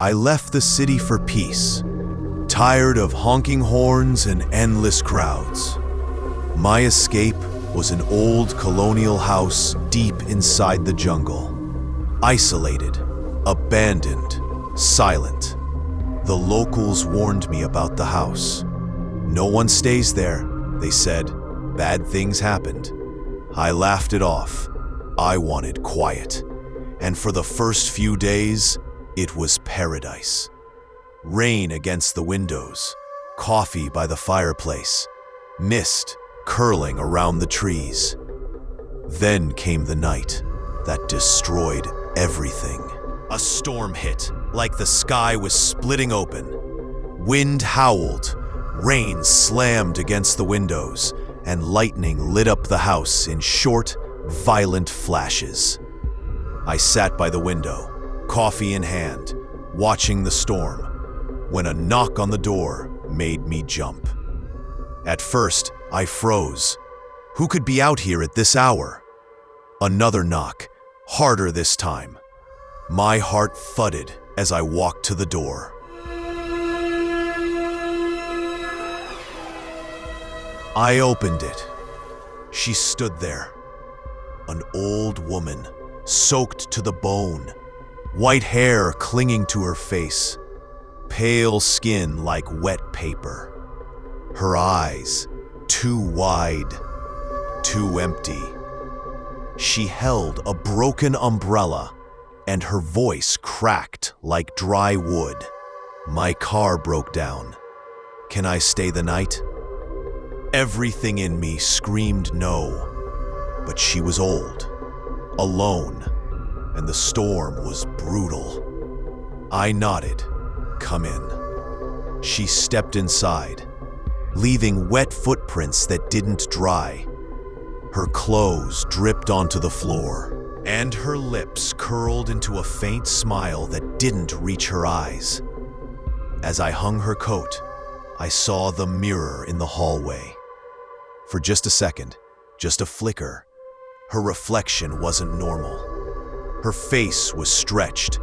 I left the city for peace, tired of honking horns and endless crowds. My escape was an old colonial house deep inside the jungle. Isolated, abandoned, silent. The locals warned me about the house. No one stays there, they said. Bad things happened. I laughed it off. I wanted quiet. And for the first few days, it was paradise. Rain against the windows, coffee by the fireplace, mist curling around the trees. Then came the night that destroyed everything. A storm hit, like the sky was splitting open. Wind howled, rain slammed against the windows, and lightning lit up the house in short, violent flashes. I sat by the window, coffee in hand, watching the storm, when a knock on the door made me jump. At first, I froze. Who could be out here at this hour? Another knock, harder this time. My heart thudded as I walked to the door. I opened it. She stood there. An old woman, soaked to the bone, white hair clinging to her face, pale skin like wet paper. Her eyes, too wide, too empty. She held a broken umbrella, and her voice cracked like dry wood. My car broke down. Can I stay the night? Everything in me screamed no, but she was old, alone, and the storm was brutal. I nodded. Come in. She stepped inside, leaving wet footprints that didn't dry. Her clothes dripped onto the floor, and her lips curled into a faint smile that didn't reach her eyes. As I hung her coat, I saw the mirror in the hallway. For just a second, just a flicker, her reflection wasn't normal. Her face was stretched,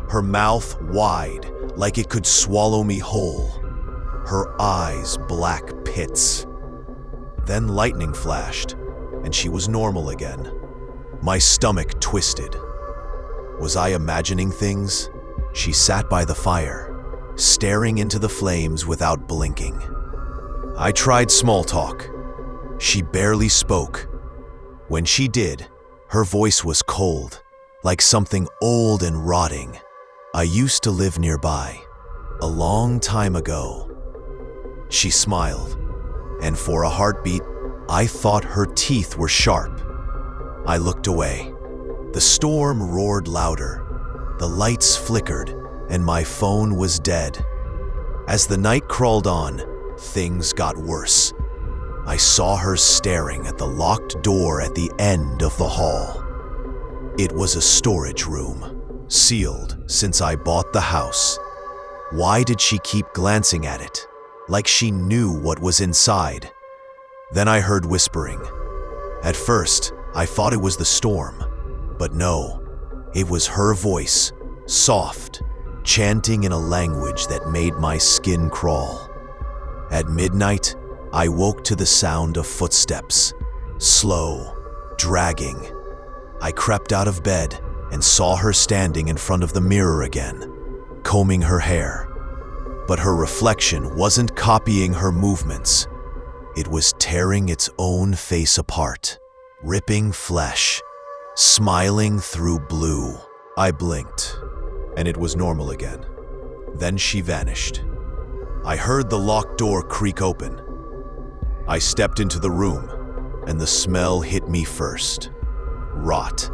her mouth wide, like it could swallow me whole, her eyes black pits. Then lightning flashed, and she was normal again. My stomach twisted. Was I imagining things? She sat by the fire, staring into the flames without blinking. I tried small talk. She barely spoke. When she did, her voice was cold, like something old and rotting. I used to live nearby, a long time ago. She smiled, and for a heartbeat, I thought her teeth were sharp. I looked away. The storm roared louder. The lights flickered, and my phone was dead. As the night crawled on, things got worse. I saw her staring at the locked door at the end of the hall. It was a storage room, sealed since I bought the house. Why did she keep glancing at it, like she knew what was inside? Then I heard whispering. At first, I thought it was the storm, but no, it was her voice, soft, chanting in a language that made my skin crawl. At midnight, I woke to the sound of footsteps, slow, dragging. I crept out of bed and saw her standing in front of the mirror again, combing her hair. But her reflection wasn't copying her movements. It was tearing its own face apart, ripping flesh, smiling through blue. I blinked, and it was normal again. Then she vanished. I heard the locked door creak open. I stepped into the room, and the smell hit me first. Rot,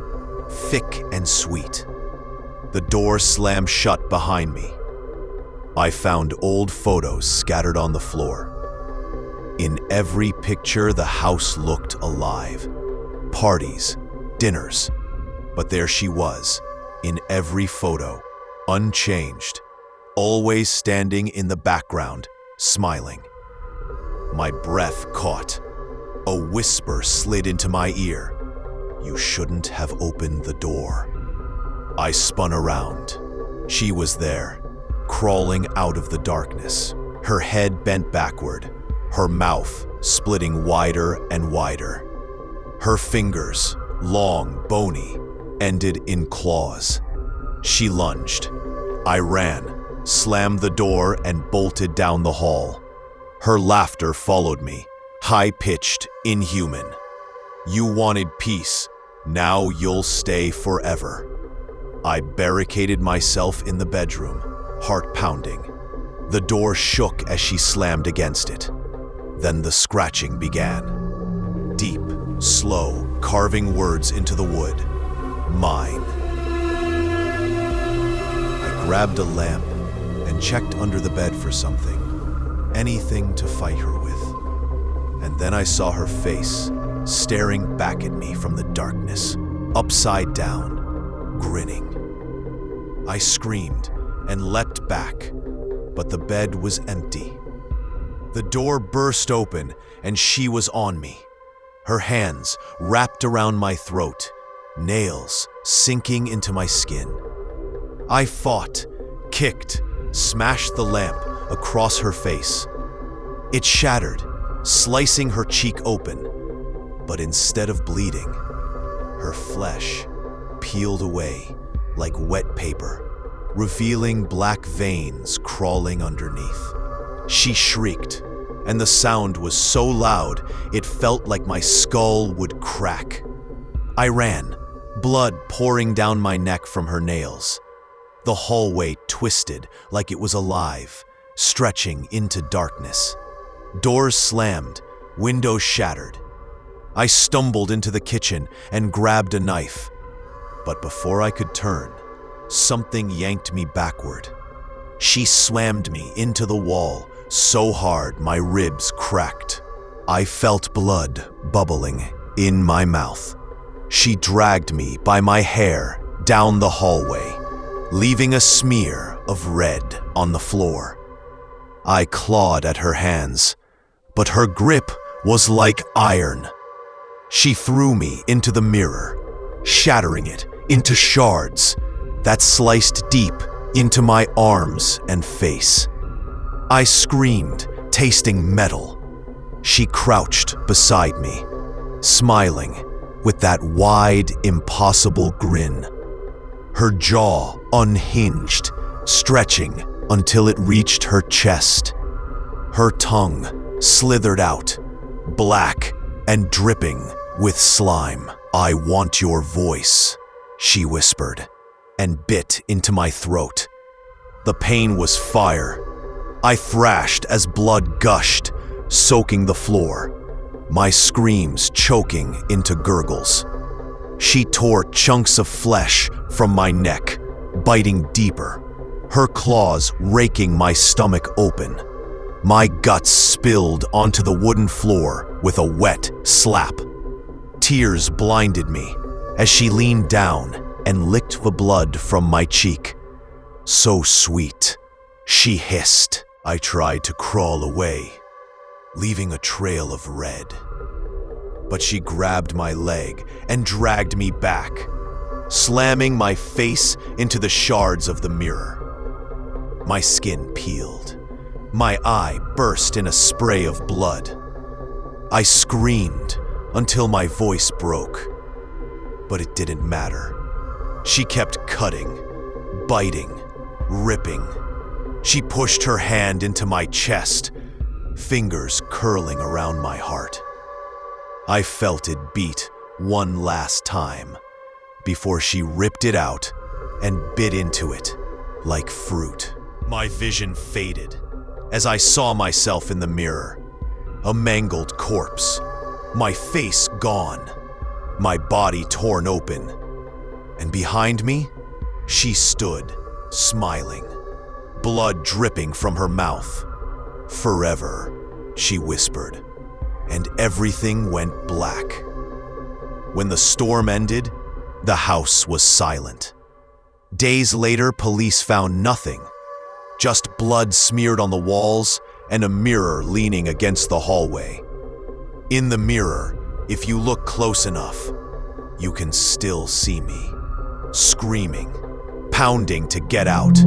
thick and sweet. The door slammed shut behind me. I found old photos scattered on the floor. In every picture, the house looked alive. Parties, dinners. But there she was, in every photo, unchanged, always standing in the background, smiling. My breath caught. A whisper slid into my ear. You shouldn't have opened the door. I spun around. She was there, crawling out of the darkness, her head bent backward, her mouth splitting wider and wider. Her fingers, long, bony, ended in claws. She lunged. I ran, slammed the door, and bolted down the hall. Her laughter followed me, high-pitched, inhuman. You wanted peace. Now you'll stay forever. I barricaded myself in the bedroom, heart pounding. The door shook as she slammed against it. Then the scratching began. Deep, slow, carving words into the wood. Mine. I grabbed a lamp and checked under the bed for something. Anything to fight her with. And then I saw her face, staring back at me from the darkness, upside down, grinning. I screamed and leapt back, but the bed was empty. The door burst open and she was on me, her hands wrapped around my throat, nails sinking into my skin. I fought, kicked, smashed the lamp across her face. It shattered, slicing her cheek open. But instead of bleeding, her flesh peeled away like wet paper, revealing black veins crawling underneath. She shrieked, and the sound was so loud it felt like my skull would crack. I ran, blood pouring down my neck from her nails. The hallway twisted like it was alive, stretching into darkness. Doors slammed, windows shattered. I stumbled into the kitchen and grabbed a knife. But before I could turn, something yanked me backward. She slammed me into the wall so hard my ribs cracked. I felt blood bubbling in my mouth. She dragged me by my hair down the hallway, leaving a smear of red on the floor. I clawed at her hands, but her grip was like iron. She threw me into the mirror, shattering it into shards that sliced deep into my arms and face. I screamed, tasting metal. She crouched beside me, smiling with that wide, impossible grin. Her jaw unhinged, stretching until it reached her chest. Her tongue slithered out, black and dripping with slime. I want your voice, she whispered, and bit into my throat. The pain was fire. I thrashed as blood gushed, soaking the floor, my screams choking into gurgles. She tore chunks of flesh from my neck, biting deeper, her claws raking my stomach open. My guts spilled onto the wooden floor with a wet slap. Tears blinded me as she leaned down and licked the blood from my cheek. So sweet, she hissed. I tried to crawl away, leaving a trail of red. But she grabbed my leg and dragged me back, slamming my face into the shards of the mirror. My skin peeled. My eye burst in a spray of blood. I screamed until my voice broke, but it didn't matter. She kept cutting, biting, ripping. She pushed her hand into my chest, fingers curling around my heart. I felt it beat one last time before she ripped it out and bit into it like fruit. My vision faded as I saw myself in the mirror, a mangled corpse, my face gone, my body torn open, and behind me, she stood, smiling, blood dripping from her mouth. Forever, she whispered, and everything went black. When the storm ended, the house was silent. Days later, police found nothing, just blood smeared on the walls and a mirror leaning against the hallway. In the mirror, if you look close enough, you can still see me, screaming, pounding to get out.